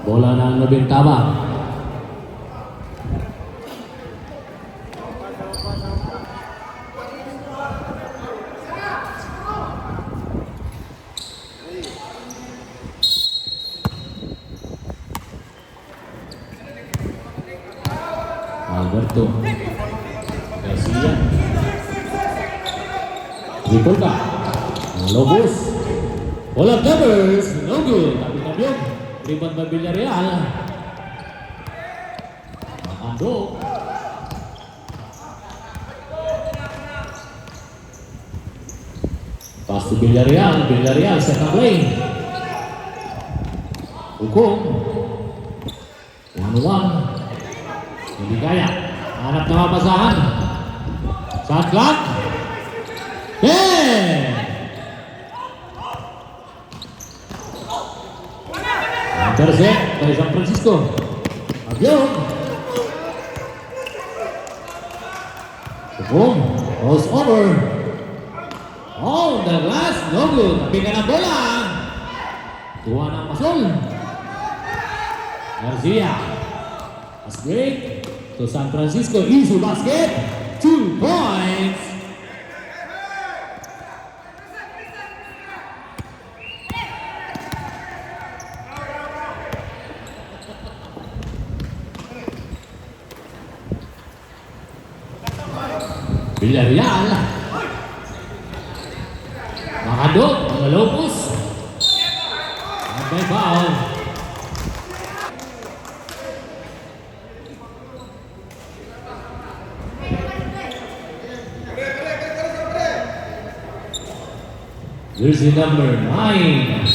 Bola ng Nobintaba. Alberto Garcia. Ripolka. Lobos. Bola Devers. No good. Tapi-tapi. Rebound by Villarreal. Ando. Pass to Villarreal. Villarreal second lane. Hukum. 1-1. Hindi kaya. Hanap na mapasahan. Shot clock. Intercept dari San Francisco. Abiog. Boom. Cross over. Oh, the glass. No good. Tapi ka ng bola. Tuwa ng Masol. Garcia. Pass break to San Francisco. Easy basket. 2 points. Villarreal. Makadok. Mga Lopez. May foul. Jersey number 9.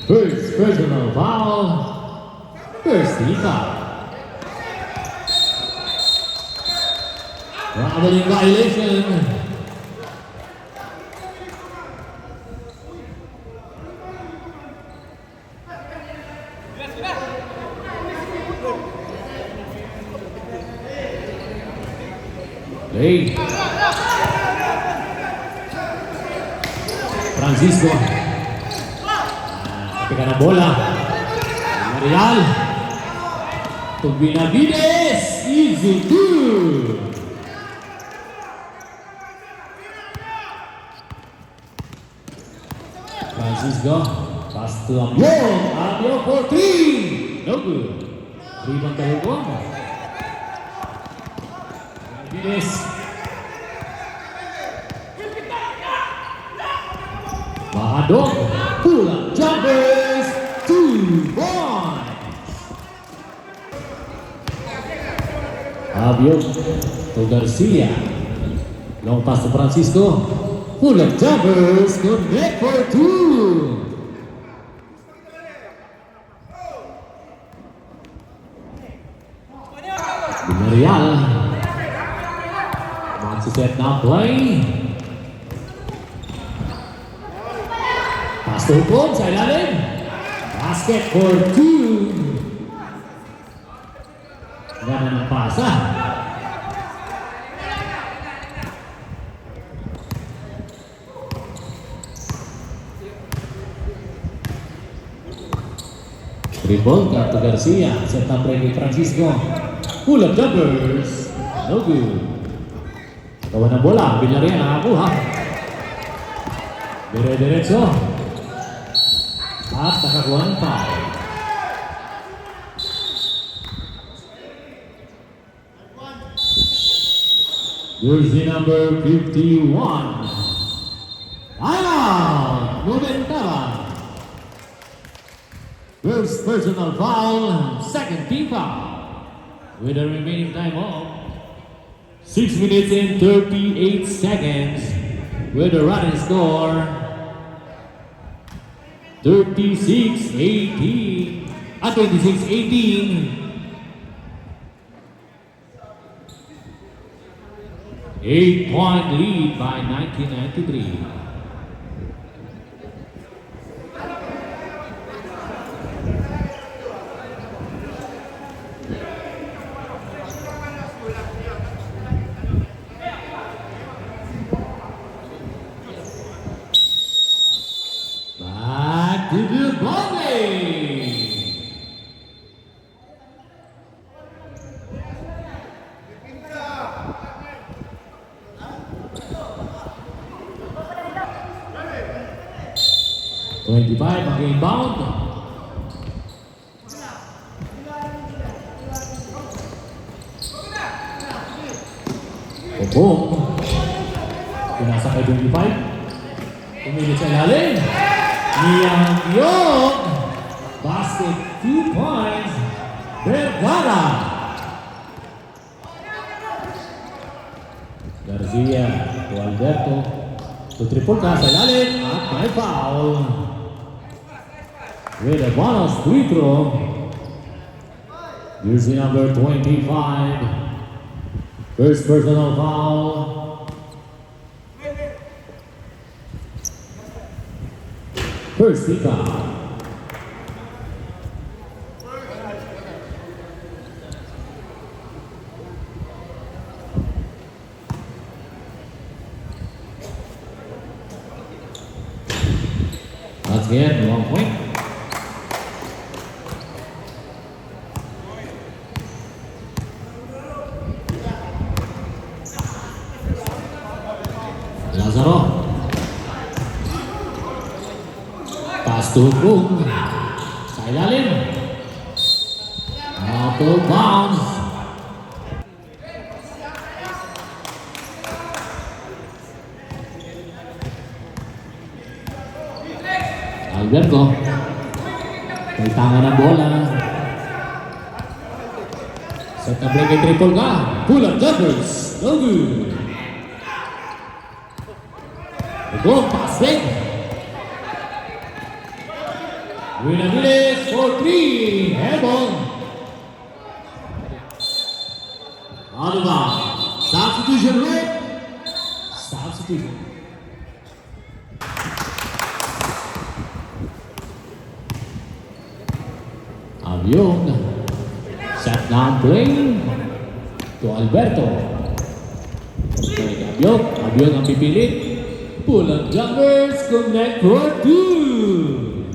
First personal foul. First foul. Traveling violation. Hey. Francisco. Pega na bola. Villarreal. To Benavides. Easy two. Francisco. Pass to Abiog. Abiog for 3. No good. Rebound to Hugo. Benavides. Mahadok. Pull-up jumpers. 2 points. Abiog to Garcia. Long pass to Francisco. Pull-up jumpers. Connect for 2. Villarreal. Wants to set now play. Pass to Hukom sa ilalim. Basket for 2. Gana ng pasa. Rebound to Garcia. Set up ready Francisco. Pull up jumpers. No good. Kawan ng bola. Villarreal nakakuha. Dire-diretso. At nakakuha ng foul. Jersey number 51. Out! Nobintaba. First personal foul. Second team foul. With the remaining time of 6 minutes and 38 seconds. With the running score 36-18 at 26-18. 8-point lead by 1993. Back to the ball game. 25 mag-inbound. Boom. Pinasa kay 25. Tumilit sa ilalim. Niyang Yong. Basket 2 points. Vergara. Garcia to Alberto. To triple ka sa ilalim. At may foul. With a bonus free throw. Jersey number 25. First personal foul. First free foul. Let's get 1 point. Lazaro. Pass to Boom. Sa ilalim. Out of bounds. Alberto. May tangan ng bola. Set up break triple ka. Pull-up jumpers. No good. Go, pass break. Willis for 3. Airball. Out of bounds. Substitution rate. Substitution. Avion. Shut down play to Alberto. Avion ang pipilit. Pull-up jumpers connect for 2.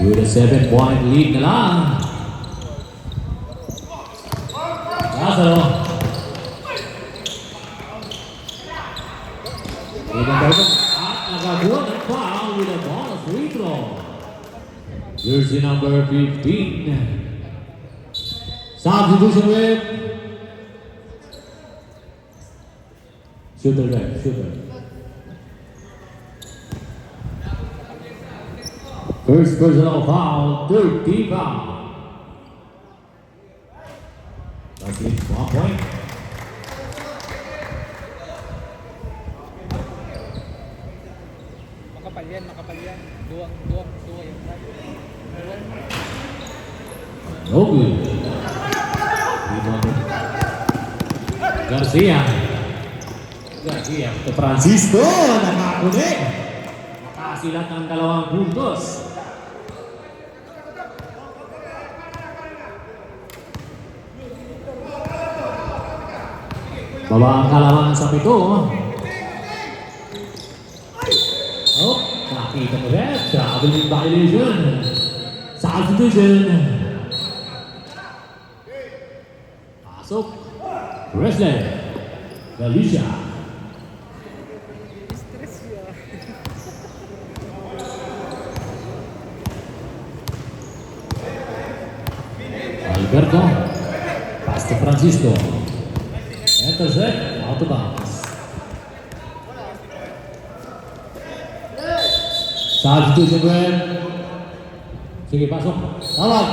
With a 7-point lead na lang. Lazaro. At nagawa ng foul with a bonus free throw. Jersey number 15. Substitution with shooter right, shooter. First personal foul, 30 foul. That's it, 1 point. Makapal yan. Dua yung right. No good. Garcia. To Francisco. Nakakunik. Makasilat ng 2 puntos. Baba ang kalamangan sa 7. Oh, nakita mo rin. Traveling violation. Substitution. Pasok. Wrestler. Galicia. Alberto. Pass to Francisco. Intercept. Out of bounds. Substitution red. Sige, pasok. Tawag.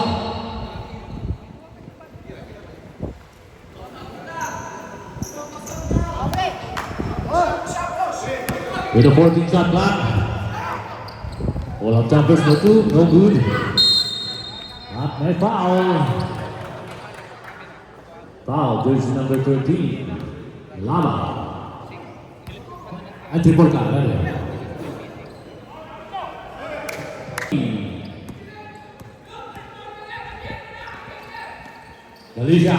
With a 14-shot clock. Pull-up jumpers, no good. At may foul. Foul, jersey number 13. Lama. At triple ka, Galicia.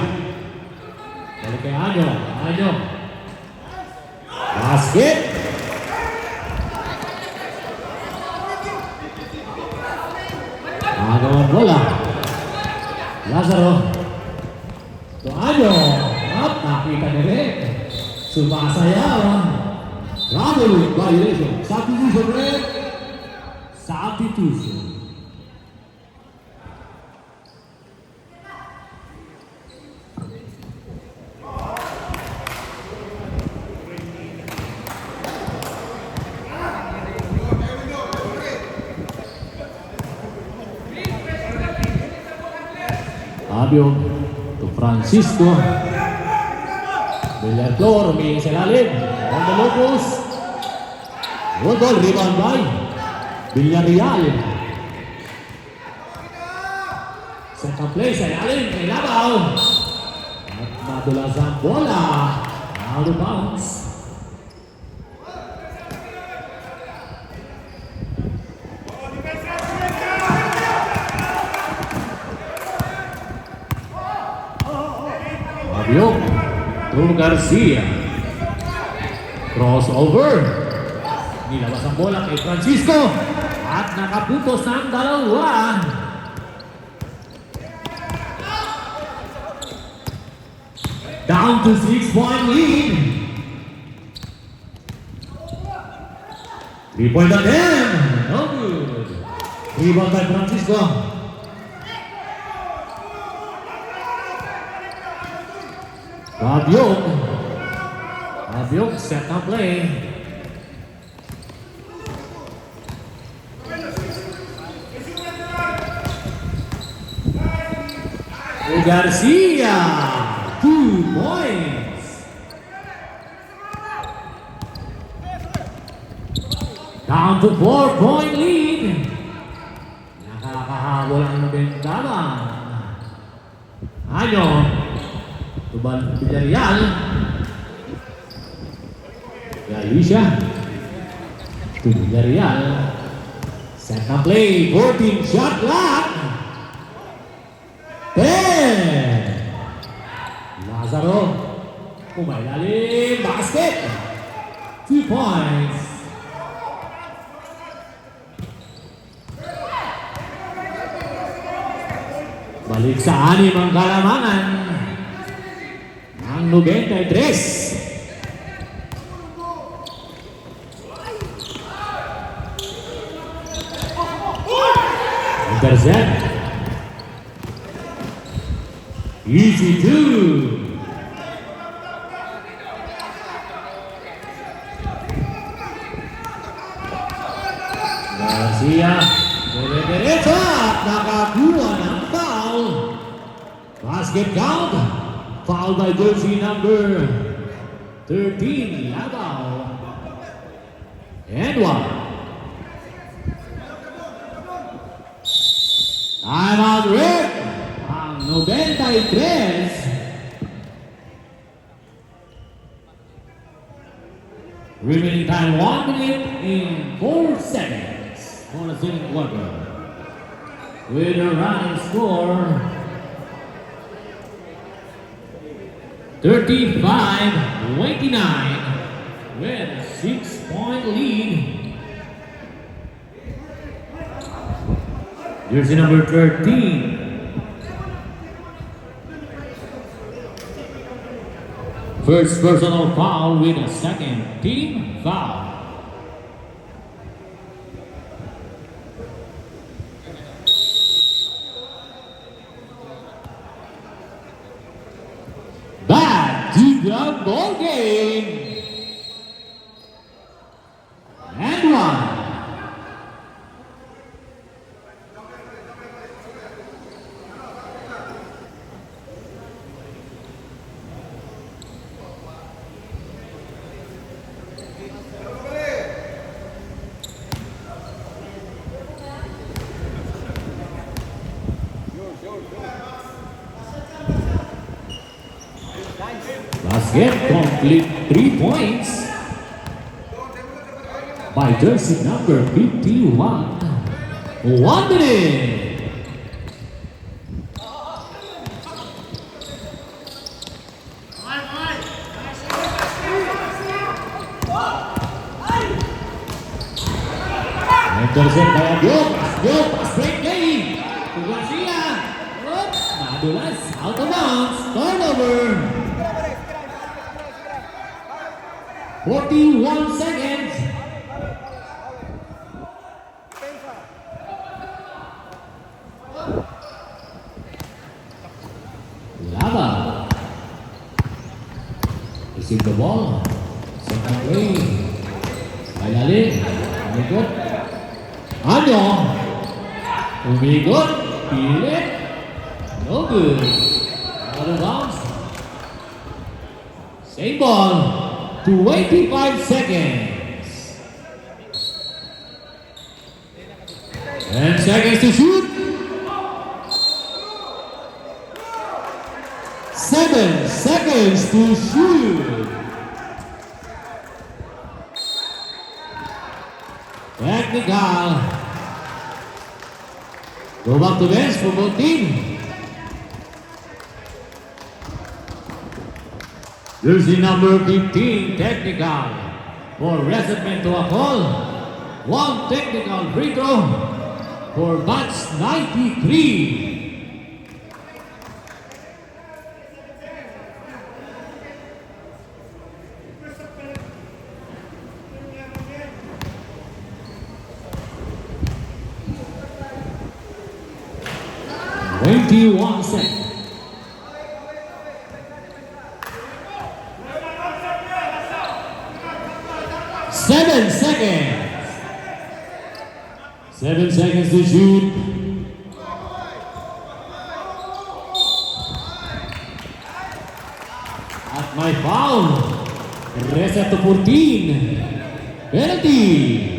Balik kay Anyo. Basket. Agawang bola. Lazaro. Tuanyo. At nakita ni Rick. Sumasayaw. Travel violation. Substitution Rick. Substitution. Fabio to Francisco. Villarflor, humingi sa lalim. On the low post. Good ball, rebound by Villarreal. Second play sa lalim, may labaw. At madulas ang bola. Out of bounds. Fabio to Garcia. Crossover. Nilabas ang bola kay Francisco. At nakaputos ng dalawa. Down to 6-point lead. 3-point again. No good. Rebound by Francisco. Fabio. Fabio set up play. Garcia. 2 points. Down to 4-point lead. Nakakahabol ang bintana. Ano? Tuban Villarreal. Galicia. To Villarreal. Set up play. 14 shot clock. 10. Lazaro. Umailalim. Basket. 2 points. Balik sa 6 ang kalamangan. Ang 93. Intercept. Easy 2. Garcia. Dire-diretso. Nakakuha ng foul. Basket count. Foul by jersey number 13, Labaw. And 1. Time out, Rick. Ang 93. Remaining time 1 minute and 4 seconds for the second quarter. With a running score 35-29 with a 6-point lead. Jersey number 13. First personal foul with a second team foul. Back to the ball game. And 1. Basket complete 3 points by jersey number 51. 1 minute. Intercept by Abio. Abio, pass break game. To Garcia. Oops, bounds. Turnover. 41 seconds. Lava. Receive the ball. Second play. Ayali. Umikot. Ano? Umikot. Pilit. No good. Out of bounds. Same ball. 25 seconds. 10 seconds to shoot. 7 seconds to shoot. Technical. Go back to bench for both teams. Jersey number 15, technical. For Resident to a call. One technical free throw for match 93. One second. 7 seconds. 7 seconds to shoot. At my foul. Reset to 14. Penalty.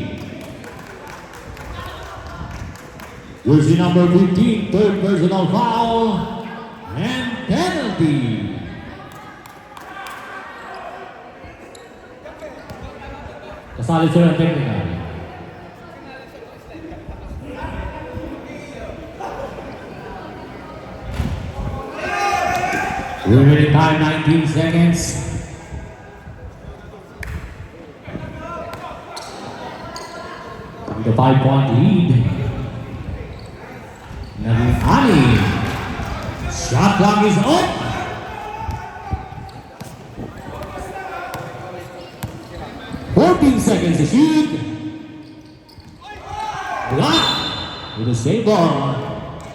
Jersey number 15, third personal foul. And penalty. Kasali sila ng technical. Remaining time 19 seconds. With a 5-point lead. Ali. Shot clock is up. Seconds to shoot. Block with the same ball.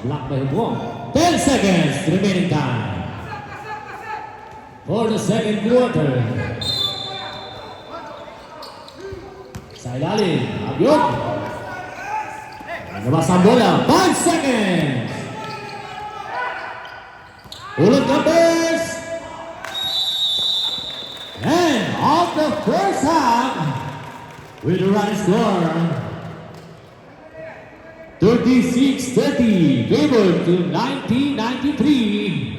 Blocked by Huang. 10 seconds remaining time for the second quarter. Sa ilalim, Abyot. Nabas ang bola. 5 seconds. Ulit numbers. And off the first half. With the running score, 36-30, favored to 1993.